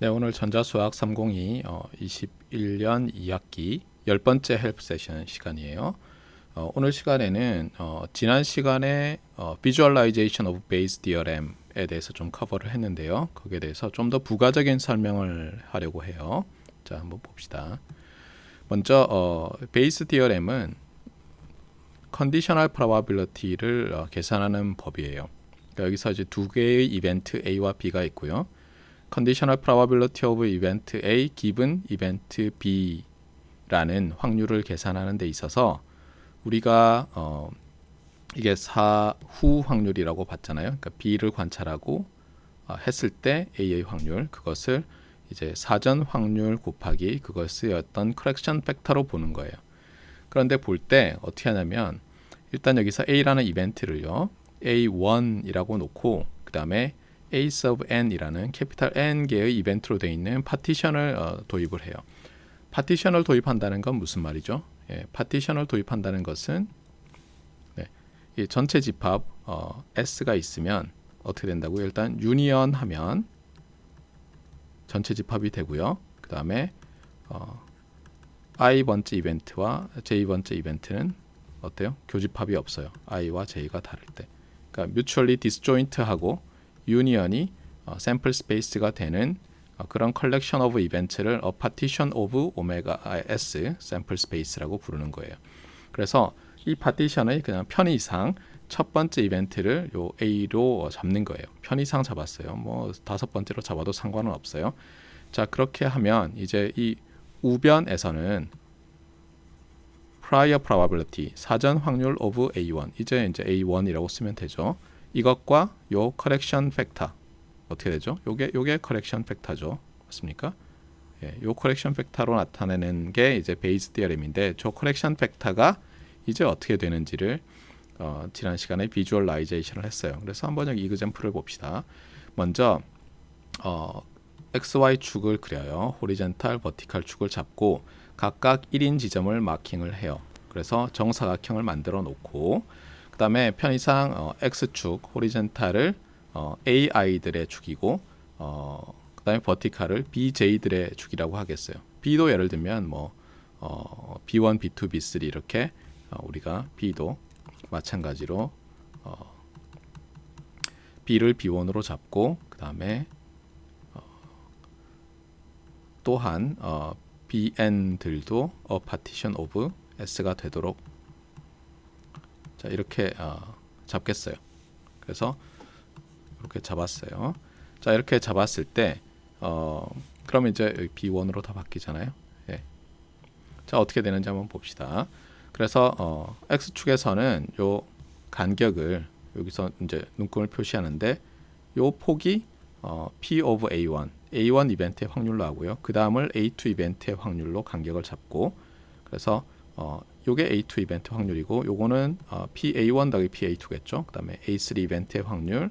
네, 오늘 전자수학 302 21년 2학기 10번째 헬프 세션 시간이에요. 오늘 시간에는 지난 시간에 Visualization of Bayes Theorem에 대해서 좀 커버를 했는데요. 거기에 대해서 좀 더 부가적인 설명을 하려고 해요. 자, 한번 봅시다. 먼저 베이스 디어렘은 컨디셔널 프로바빌리티를 계산하는 법이에요. 그러니까 여기서 이제 두 개의 이벤트 A와 B가 있고요. Conditional probability of event A given event B라는 확률을 계산하는 데 있어서 우리가 이게 사후 확률이라고 봤잖아요. 그러니까 B를 관찰하고 했을 때 A의 확률, 그것을 이제 사전 확률 곱하기 그것의 어떤 correction 팩터로 보는 거예요. 그런데 볼 때 어떻게 하냐면 일단 여기서 A라는 이벤트를요, A1이라고 놓고 그 다음에 A sub n이라는 캐피탈 N 개의 이벤트로 되어 있는 파티션을 도입을 해요. 파티션을 도입한다는 건 무슨 말이죠? 파티션을 도입한다는 것은 이 전체 집합 S가 있으면 어떻게 된다고요? 일단 유니언 하면 전체 집합이 되고요. 그 다음에 I 번째 이벤트와 J 번째 이벤트는 어때요? 교집합이 없어요. I와 J가 다를 때. 그러니까 mutually disjoint하고 유니언이 샘플 스페이스가 되는 그런 컬렉션 오브 이벤트를 a partition of omega s 샘플 스페이스라고 부르는 거예요. 그래서 이 파티션의 그냥 편의상 첫 번째 이벤트를 요 A로 잡는 거예요. 편의상 잡았어요. 뭐 다섯 번째로 잡아도 상관은 없어요. 자, 그렇게 하면 이제 이 우변에서는 prior probability 사전 확률 of A1 이제 A1이라고 쓰면 되죠. 이것과 요 correction factor 어떻게 되죠? 요게 correction factor죠. 맞습니까? 요 correction factor로 나타내는 게 이제 베이스 디어렘인데, 저 correction factor가 이제 어떻게 되는지를 지난 시간에 비주얼라이제이션을 했어요. 그래서 한번 여기 이그젬플을 봅시다. 먼저 XY 축을 그려요. 호리젠탈, 버티컬 축을 잡고 각각 1인 지점을 마킹을 해요. 그래서 정사각형을 만들어 놓고 그 다음에 편의상 X축, 호리젠탈을 AI들의 축이고 그 다음에 버티컬을 BJ들의 축이라고 하겠어요. B도 예를 들면 뭐 B1, B2, B3 이렇게 우리가 B도 마찬가지로 B를 B1으로 잡고 그 다음에 또한 BN들도 a partition of S가 되도록 자 이렇게 잡겠어요. 그래서 이렇게 잡았어요. 자 이렇게 잡았을 때 그럼 이제 B1으로 다 바뀌잖아요. 예. 자 어떻게 되는지 한번 봅시다. 그래서 X축에서는 요 간격을 여기서 이제 눈금을 표시하는데 요 폭이 P of A1 A1 이벤트의 확률로 하고요. 그 다음을 A2 이벤트의 확률로 간격을 잡고, 그래서 요게 A2 이벤트 확률이고 요거는 PA1 더하기 PA2겠죠. 그 다음에 A3 이벤트의 확률,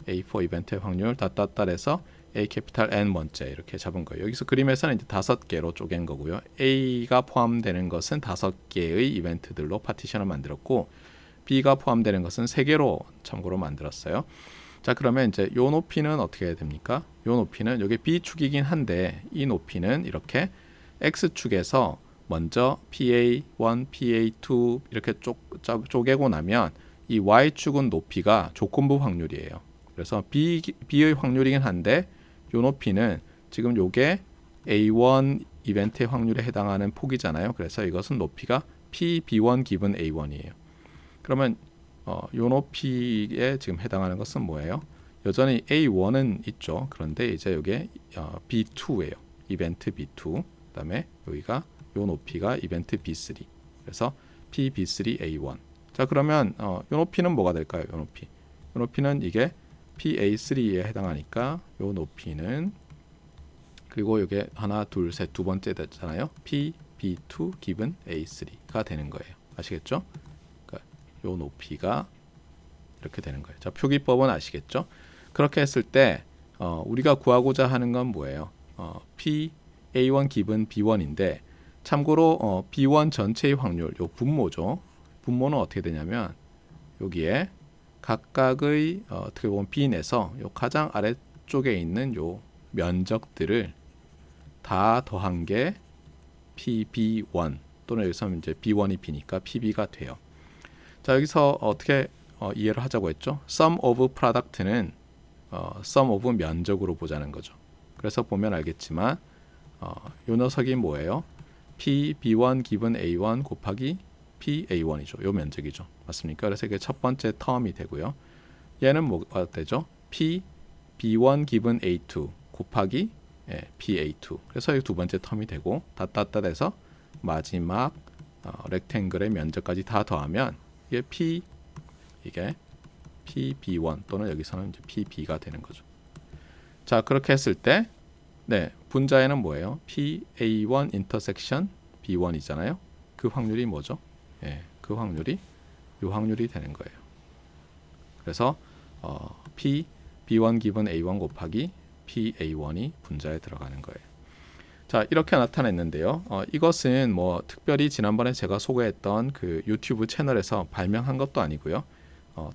A4 이벤트의 확률 닷닷닷해서 A 캐피탈 N 번째 이렇게 잡은 거예요. 여기서 그림에서는 이제 5개로 쪼갠 거고요. A가 포함되는 것은 5개의 이벤트들로 파티션을 만들었고 B가 포함되는 것은 3개로 참고로 만들었어요. 자 그러면 이제 요 높이는 어떻게 됩니까? 요 높이는 여기 B축이긴 한데 이 높이는 이렇게 X축에서 먼저 PA1, PA2 이렇게 쪼개고 나면 이 Y축은 높이가 조건부 확률이에요. 그래서 B의 확률이긴 한데 요 높이는 지금 요게 A1 이벤트의 확률에 해당하는 폭이잖아요. 그래서 이것은 높이가 PB1 기분 A1이에요. 그러면 요 높이에 지금 해당하는 것은 뭐예요? 여전히 A1은 있죠. 그런데 이제 이게 B2예요. 이벤트 B2. 그다음에 여기가 요 높이가 이벤트 B3. 그래서 PB3A1. 자 그러면 요 높이는 뭐가 될까요? 요 높이. 요 높이는 이게 PA3에 해당하니까 요 높이는, 그리고 이게 하나, 둘, 셋 두 번째 됐잖아요. PB2 기분 A3가 되는 거예요. 아시겠죠? 요 높이가 이렇게 되는 거예요. 자, 표기법은 아시겠죠? 그렇게 했을 때 우리가 구하고자 하는 건 뭐예요? PA1 기분 B1인데 참고로 B1 전체의 확률, 요 분모죠. 분모는 어떻게 되냐면 여기에 각각의 어떻게 보면 B인에서 요 가장 아래쪽에 있는 요 면적들을 다 더한 게 PB1 또는 여기서 이제 B1이 B니까 PB가 돼요. 자, 여기서 어떻게 이해를 하자고 했죠? sum of product는 sum of 면적으로 보자는 거죠. 그래서 보면 알겠지만 요 녀석이 뭐예요? PB1 기분 A1 곱하기 PA1이죠. 요 면적이죠. 맞습니까? 그래서 이게 첫 번째 텀이 되고요. 얘는 뭐가 되죠? PB1 기분 A2 곱하기 PA2. 그래서 이 두 번째 텀이 되고 닷닷닷해서 마지막 렉탱글의 면적까지 다 더하면 이게 PB1 또는 여기서는 이제 PB가 되는 거죠. 자, 그렇게 했을 때 분자에는 뭐예요? PA1 인터섹션 B1이잖아요. 그 확률이 뭐죠? 그 확률이 이 확률이 되는 거예요. 그래서 PB1 기분 A1 곱하기 PA1이 분자에 들어가는 거예요. 자, 이렇게 나타냈는데요. 이것은 뭐 특별히 지난번에 제가 소개했던 그 유튜브 채널에서 발명한 것도 아니고요.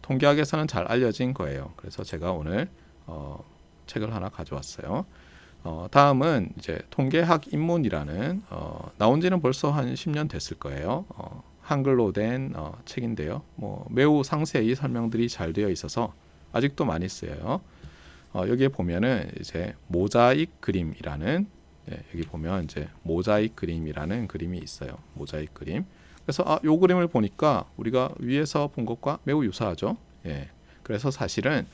통계학에서는 잘 알려진 거예요. 그래서 제가 오늘 책을 하나 가져왔어요. 다음은 이제 통계학 입문이라는 나온 지는 벌써 한 10년 됐을 거예요. 한글로 된 책인데요. 뭐 매우 상세히 설명들이 잘 되어 있어서 아직도 많이 쓰여요. 여기에 보면은 이제 모자익 그림이라는 여기 보면 이제 모자익 그림이라는 그림이 있어요. 모자익 그림. 그래서 요 그림을 보니까 우리가 위에서 본 것과 매우 유사하죠. 그래서 사실은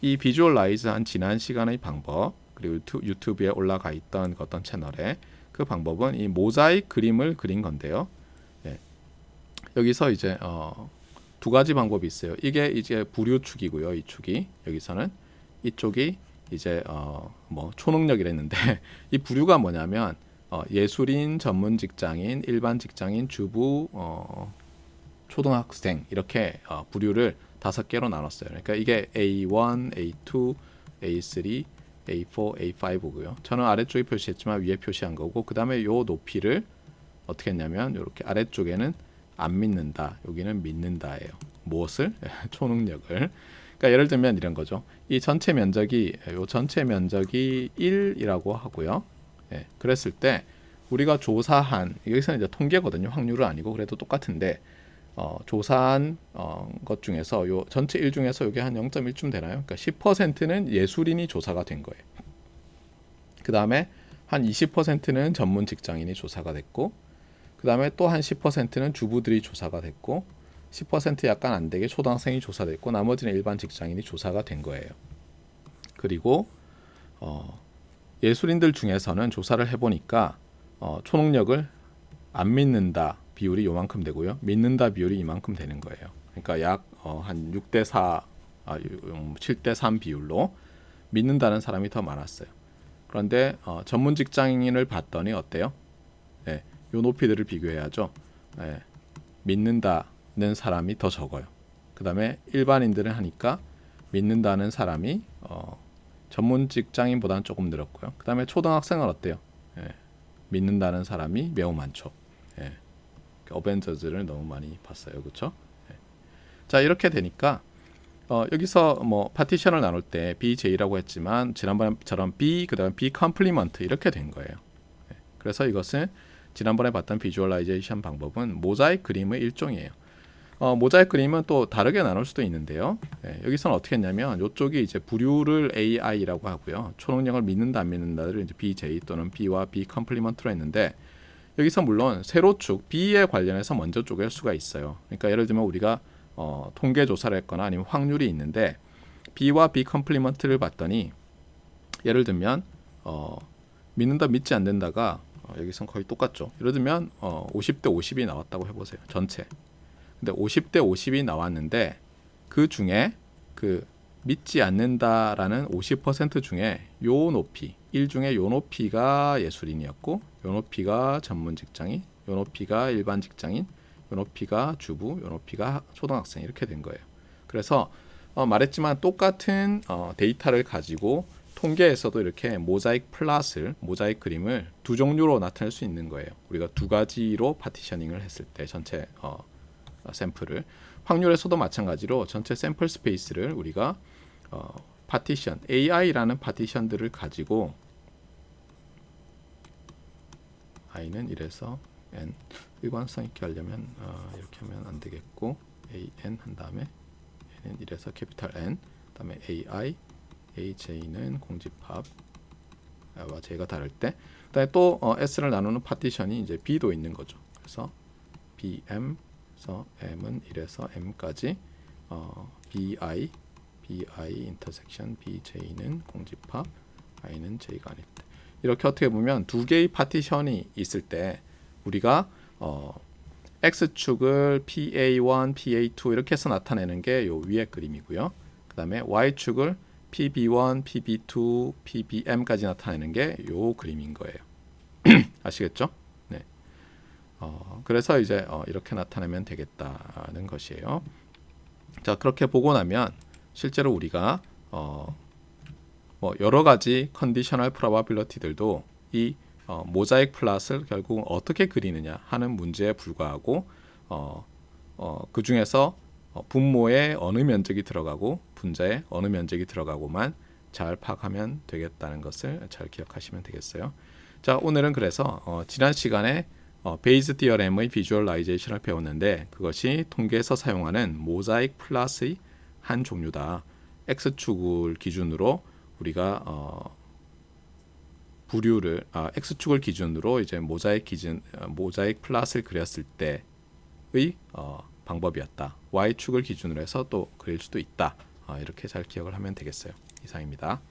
이 비주얼라이즈한 지난 시간의 방법 그리고 유튜브에 올라가 있던 어떤 채널에 그 방법은 이 모자익 그림을 그린 건데요. 여기서 이제 두 가지 방법이 있어요. 이게 이제 부류축이고요. 이 축이 여기서는 이쪽이 이제 뭐 초능력이랬는데 이 부류가 뭐냐면 예술인, 전문 직장인, 일반 직장인, 주부, 초등학생 이렇게 부류를 5개로 나눴어요. 그러니까 이게 A1, A2, A3, A4, A5고요. 저는 아래쪽에 표시했지만 위에 표시한 거고 그 다음에 요 높이를 어떻게 했냐면 이렇게 아래쪽에는 안 믿는다, 여기는 믿는다예요. 무엇을? 초능력을. 그러니까 예를 들면 이런 거죠. 이 전체 면적이 요 전체 면적이 1이라고 하고요. 그랬을 때 우리가 조사한 여기서는 이제 통계거든요. 확률은 아니고 그래도 똑같은데 조사한 것 중에서 요 전체 1 중에서 이게 한 0.1쯤 되나요? 그러니까 10%는 예술인이 조사가 된 거예요. 그 다음에 한 20%는 전문 직장인이 조사가 됐고 그 다음에 또 한 10%는 주부들이 조사가 됐고 10% 약간 안 되게 초등학생이 조사됐고 나머지는 일반 직장인이 조사가 된 거예요. 그리고 예술인들 중에서는 조사를 해보니까 초능력을 안 믿는다 비율이 요만큼 되고요. 믿는다 비율이 이만큼 되는 거예요. 그러니까 약 한 6대4, 7대3 비율로 믿는다는 사람이 더 많았어요. 그런데 전문 직장인을 봤더니 어때요? 요 높이들을 비교해야죠. 믿는다는 사람이 더 적어요. 그 다음에 일반인들은 하니까 믿는다는 사람이 전문 직장인보다는 조금 늘었고요. 그 다음에 초등학생은 어때요? 믿는다는 사람이 매우 많죠. 어벤져즈를 너무 많이 봤어요. 그렇죠? 자, 이렇게 되니까 여기서 뭐 파티션을 나눌 때 BJ라고 했지만 지난번처럼 B 그다음에 B 컴플리먼트 이렇게 된 거예요. 그래서 이것은 지난번에 봤던 비주얼라이제이션 방법은 모자익 그림의 일종이에요. 모자익 그림은 또 다르게 나눌 수도 있는데요. 여기서는 어떻게 했냐면 이쪽이 이제 부류를 AI라고 하고요. 초능력을 믿는다 안 믿는다를 이제 BJ 또는 B와 B 컴플리먼트로 했는데 여기서 물론 세로축 B에 관련해서 먼저 쪼갤 수가 있어요. 그러니까 예를 들면 우리가 통계 조사를 했거나 아니면 확률이 있는데 B와 B 컴플리먼트를 봤더니 예를 들면 믿는다 믿지 않는다가 여기선 거의 똑같죠. 예를 들면 50대 50이 나왔다고 해보세요. 전체. 근데 50대 50이 나왔는데 그 중에 그 믿지 않는다라는 50% 중에 요 높이 1 중에 요 높이가 예술인이었고 요 높이가 전문 직장인, 요 높이가 일반 직장인, 요 높이가 주부, 요 높이가 초등학생 이렇게 된 거예요. 그래서 말했지만 똑같은 데이터를 가지고 통계에서도 이렇게 모자익 플롯을 모자익 그림을 두 종류로 나타낼 수 있는 거예요. 우리가 두 가지로 파티셔닝을 했을 때 전체 샘플을 확률에서도 마찬가지로 전체 샘플 스페이스를 우리가 파티션 AI라는 파티션들을 가지고 i는 1에서 n. 일관성 있게 하려면 이렇게 하면 안 되겠고 an 한 다음에 n은 1에서 캐피탈 N, 그다음에 ai, aj는 공집합 와 j가 다를 때, 그다음에 또 s를 나누는 파티션이 이제 b도 있는 거죠. 그래서 bm에서 m은 1에서 m까지 bi 인터섹션 bj는 공집합, i는 j가 아닐 때. 이렇게 어떻게 보면 두 개의 파티션이 있을 때 우리가 x축을 PA1, PA2 이렇게 해서 나타내는 게 요 위의 그림이고요. 그 다음에 y축을 PB1, PB2, PBM까지 나타내는 게 요 그림인 거예요. 아시겠죠? 네. 그래서 이제 이렇게 나타내면 되겠다는 것이에요. 자, 그렇게 보고 나면 실제로 우리가 뭐 여러 가지 컨디셔널 프로바빌리티들도 이 모자익 플롯을 결국 어떻게 그리느냐 하는 문제에 불과하고 그 중에서 분모에 어느 면적이 들어가고 분자에 어느 면적이 들어가고만 잘 파악하면 되겠다는 것을 잘 기억하시면 되겠어요. 자, 오늘은 그래서 지난 시간에 베이즈 디어렘의 비주얼라이제이션을 배웠는데 그것이 통계에서 사용하는 모자익 플롯의 한 종류다. x축을 기준으로 우리가 부류를 x축을 기준으로 이제 모자익 플롯을 그렸을 때의 방법이었다. y축을 기준으로 해서 또 그릴 수도 있다. 이렇게 잘 기억을 하면 되겠어요. 이상입니다.